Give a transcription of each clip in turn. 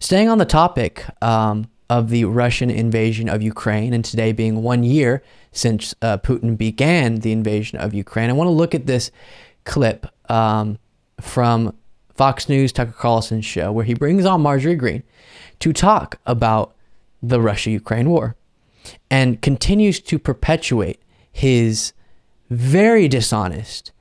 Staying on the topic of the Russian invasion of Ukraine, and today being 1 year since Putin began the invasion of Ukraine, I want to look at this clip from Fox News Tucker Carlson's show, where he brings on Marjorie Greene to talk about the Russia-Ukraine war and continues to perpetuate his very dishonest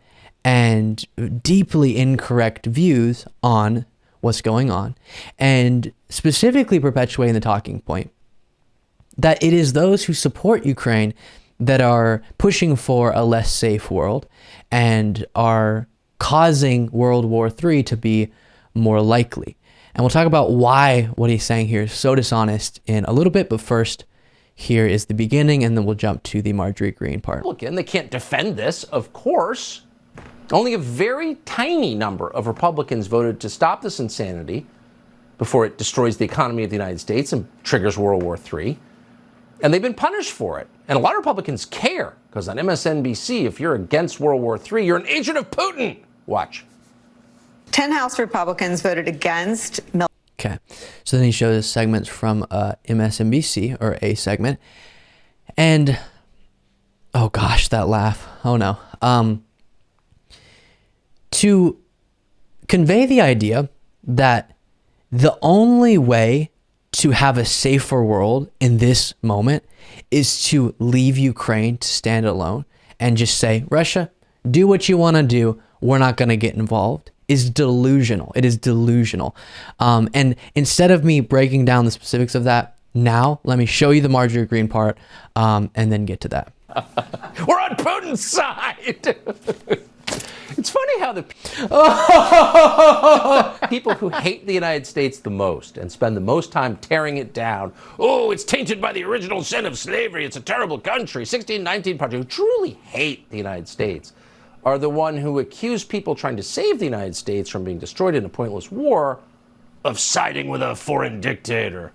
and deeply incorrect views on what's going on, and specifically perpetuating the talking point that it is those who support Ukraine that are pushing for a less safe world and are causing World War III to be more likely. And we'll talk about why what he's saying here is so dishonest in a little bit, but first, here is the beginning, and then we'll jump to the Marjorie Greene part. Look, and they can't defend this, of course. Only a very tiny number of Republicans voted to stop this insanity before it destroys the economy of the United States and triggers World War III. And they've been punished for it. And a lot of Republicans care, because on MSNBC, if you're against World War III, you're an agent of Putin. Watch. 10 House Republicans voted against. Okay, so then he shows segments from MSNBC, or a segment. And, oh gosh, that laugh. Oh no. To convey the idea that the only way to have a safer world in this moment is to leave Ukraine to stand alone and just say, Russia, do what you want to do. We're not going to get involved, is delusional. It is delusional. And instead of me breaking down the specifics of that now, let me show you the Marjorie Greene part and then get to that. We're on Putin's side. It's funny how the people who hate the United States the most and spend the most time tearing it down, oh, it's tainted by the original sin of slavery, it's a terrible country, 1619 Project, who truly hate the United States, are the one who accuse people trying to save the United States from being destroyed in a pointless war of siding with a foreign dictator.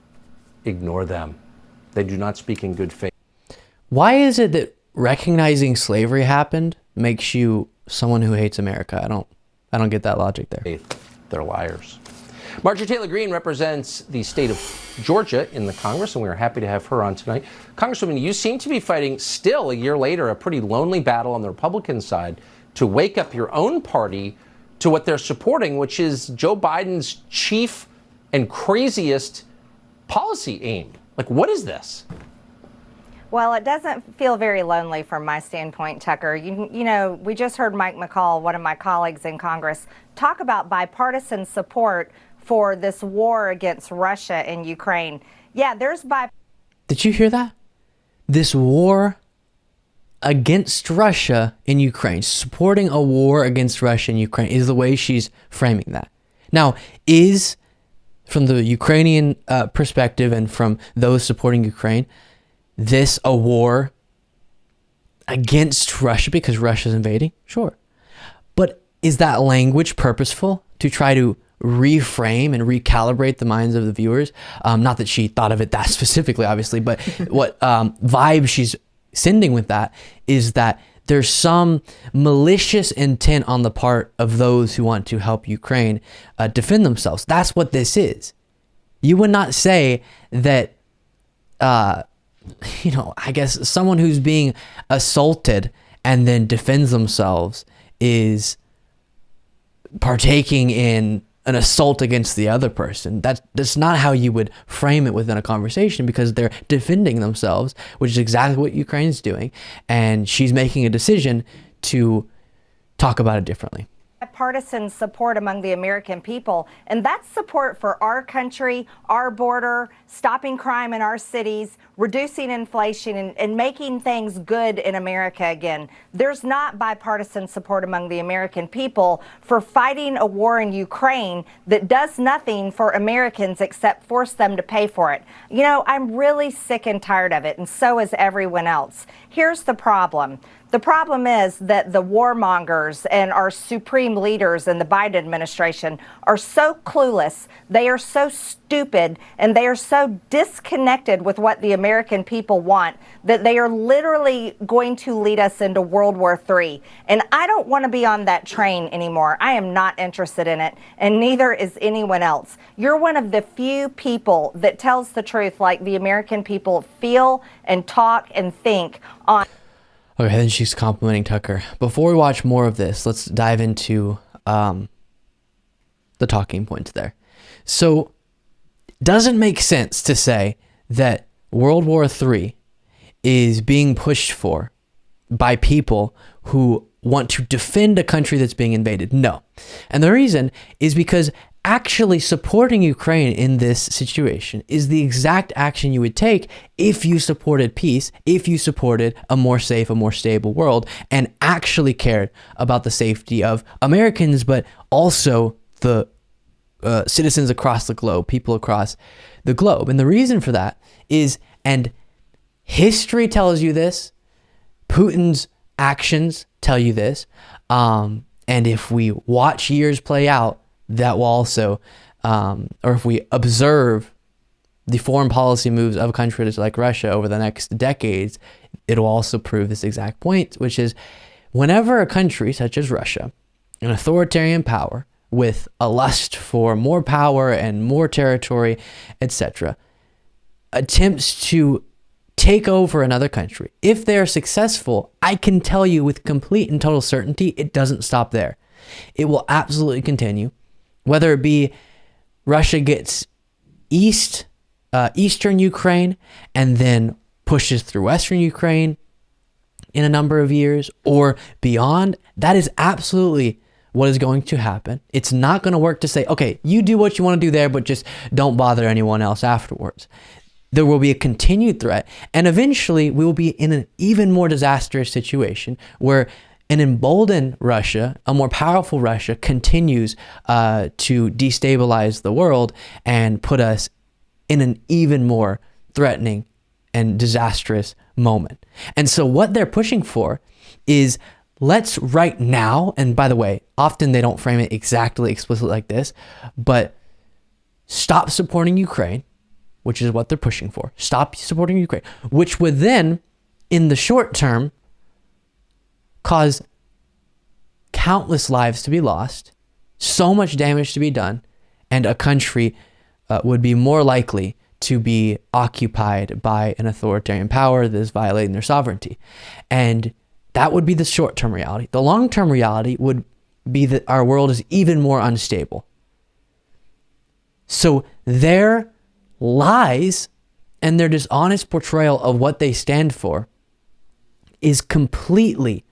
Ignore them. They do not speak in good faith. Why is it that recognizing slavery happened makes you someone who hates America? I don't get that logic there. They're liars. Marjorie Taylor Greene represents the state of Georgia in the Congress, and we are happy to have her on tonight. Congresswoman, you seem to be fighting still, a year later, a pretty lonely battle on the Republican side to wake up your own party to what they're supporting, which is Joe Biden's chief and craziest policy aim. Like, what is this? Well, it doesn't feel very lonely from my standpoint, Tucker. You know, we just heard Mike McCall, one of my colleagues in Congress, talk about bipartisan support for this war against Russia and Ukraine. Yeah, there's Did you hear that? This war against Russia in Ukraine, supporting a war against Russia and Ukraine is the way she's framing that. Now, is, from the Ukrainian perspective and from those supporting Ukraine, this a war against Russia because Russia's invading? Sure. But is that language purposeful to try to reframe and recalibrate the minds of the viewers? Not that she thought of it that specifically, obviously, but what vibe she's sending with that is that there's some malicious intent on the part of those who want to help Ukraine defend themselves. That's what this is. You would not say that I guess someone who's being assaulted and then defends themselves is partaking in an assault against the other person. That's not how you would frame it within a conversation, because they're defending themselves, which is exactly what Ukraine's doing. And she's making a decision to talk about it differently. Bipartisan support among the American people, and that's support for our country, our border, stopping crime in our cities, reducing inflation, and making things good in America again. There's not bipartisan support among the American people for fighting a war in Ukraine that does nothing for Americans except force them to pay for it. You know, I'm really sick and tired of it, and so is everyone else. Here's the problem. The problem is that the warmongers and our supreme leaders in the Biden administration are so clueless, they are so stupid, and they are so disconnected with what the American people want that they are literally going to lead us into World War III. And I don't want to be on that train anymore. I am not interested in it, and neither is anyone else. You're one of the few people that tells the truth like the American people feel and talk and think on. Okay, then she's complimenting Tucker. Before we watch more of this, let's dive into the talking points there. So, doesn't make sense to say that World War III is being pushed for by people who want to defend a country that's being invaded. No. And the reason is because actually supporting Ukraine in this situation is the exact action you would take if you supported peace, if you supported a more safe, a more stable world, and actually cared about the safety of Americans, but also the citizens across the globe, people across the globe. And the reason for that is, and history tells you this, Putin's actions tell you this, and if we watch years play out, that will also, or if we observe the foreign policy moves of countries like Russia over the next decades, it'll also prove this exact point, which is whenever a country such as Russia, an authoritarian power with a lust for more power and more territory, etc., attempts to take over another country, if they're successful, I can tell you with complete and total certainty, it doesn't stop there. It will absolutely continue. Whether it be Russia gets eastern Ukraine and then pushes through western Ukraine in a number of years or beyond, that is absolutely what is going to happen. It's not going to work to say, okay, you do what you want to do there, but just don't bother anyone else afterwards. There will be a continued threat, and eventually we will be in an even more disastrous situation where an emboldened Russia, a more powerful Russia, continues to destabilize the world and put us in an even more threatening and disastrous moment. And so what they're pushing for is, let's right now, and by the way, often they don't frame it exactly explicitly like this, but stop supporting Ukraine, which is what they're pushing for. Stop supporting Ukraine, which would then, in the short term, cause countless lives to be lost, so much damage to be done, and a country would be more likely to be occupied by an authoritarian power that is violating their sovereignty. And that would be the short-term reality. The long-term reality would be that our world is even more unstable. So their lies and their dishonest portrayal of what they stand for is completely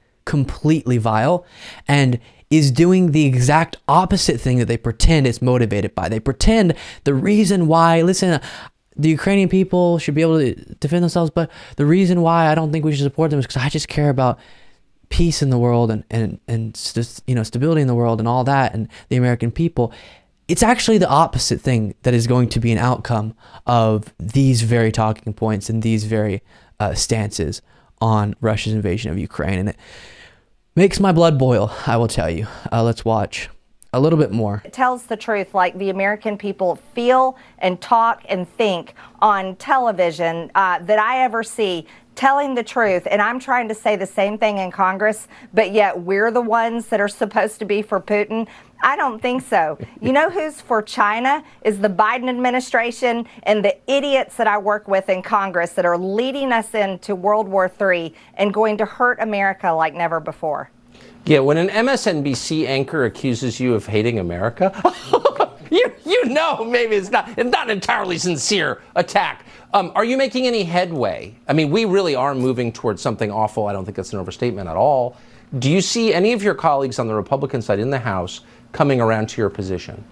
vile and is doing the exact opposite thing that they pretend it's motivated by. They pretend the reason why, listen, the Ukrainian people should be able to defend themselves, but the reason why I don't think we should support them is because I just care about peace in the world and stability in the world and all that and the American people. It's actually the opposite thing that is going to be an outcome of these very talking points and these very stances on Russia's invasion of Ukraine. And it makes my blood boil, I will tell you. Let's watch a little bit more. It tells the truth like the American people feel and talk and think on television that I ever see, telling the truth. And I'm trying to say the same thing in Congress, but yet we're the ones that are supposed to be for Putin. I don't think so. You know who's for China is the Biden administration and the idiots that I work with in Congress that are leading us into World War III and going to hurt America like never before. Yeah, when an MSNBC anchor accuses you of hating America, you know maybe it's not entirely sincere attack. Are you making any headway? I mean, we really are moving towards something awful. I don't think that's an overstatement at all. Do you see any of your colleagues on the Republican side in the House coming around to your position?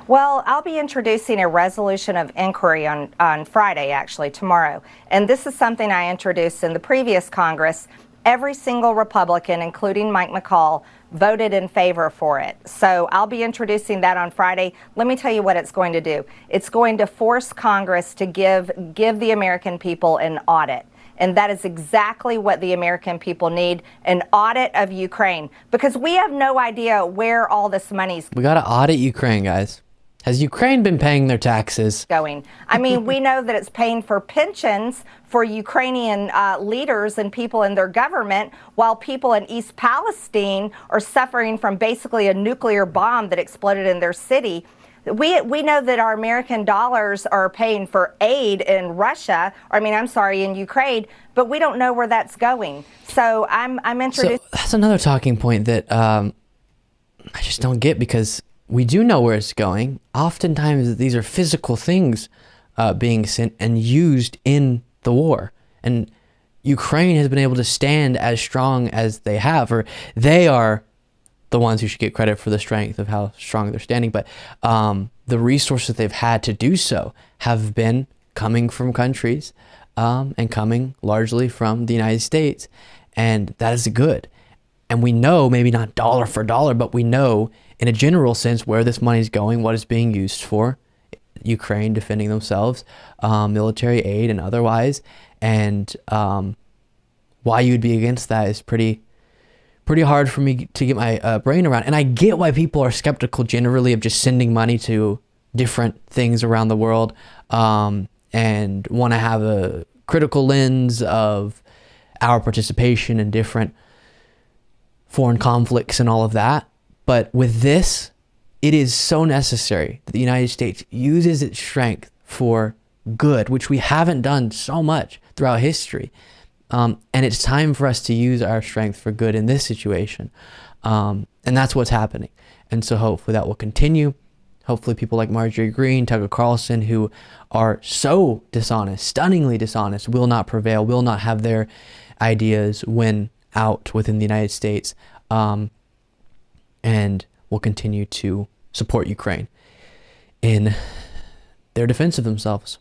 Well, I'll be introducing a resolution of inquiry on Friday, actually, tomorrow. And this is something I introduced in the previous Congress. Every single Republican, including Mike McCall, voted in favor for it. So I'll be introducing that on Friday. Let me tell you what it's going to do. It's going to force Congress to give the American people an audit. And that is exactly what the American people need, an audit of Ukraine, because we have no idea where all this money's We got to audit Ukraine, guys. Has Ukraine been paying their taxes? going. I mean, we know that it's paying for pensions for Ukrainian leaders and people in their government, while people in East Palestine are suffering from basically a nuclear bomb that exploded in their city. We know that our American dollars are paying for aid in Russia, or in Ukraine, but we don't know where that's going. So I'm introducing. So that's another talking point that I just don't get, because we do know where it's going. Oftentimes, these are physical things being sent and used in the war. And Ukraine has been able to stand as strong as they have, or they are the ones who should get credit for the strength of how strong they're standing. But the resources they've had to do so have been coming from countries and coming largely from the United States. And that is good. And we know, maybe not dollar for dollar, but we know in a general sense where this money is going, what it's being used for. Ukraine defending themselves, military aid and otherwise. And why you'd be against that is pretty hard for me to get my brain around. And I get why people are skeptical generally of just sending money to different things around the world, and want to have a critical lens of our participation in different foreign conflicts and all of that. But with this, it is so necessary that the United States uses its strength for good, which we haven't done so much throughout history. And it's time for us to use our strength for good in this situation. And that's what's happening. And so hopefully that will continue. Hopefully people like Marjorie Greene, Tucker Carlson, who are so dishonest, stunningly dishonest, will not prevail, will not have their ideas win out within the United States, and will continue to support Ukraine in their defense of themselves.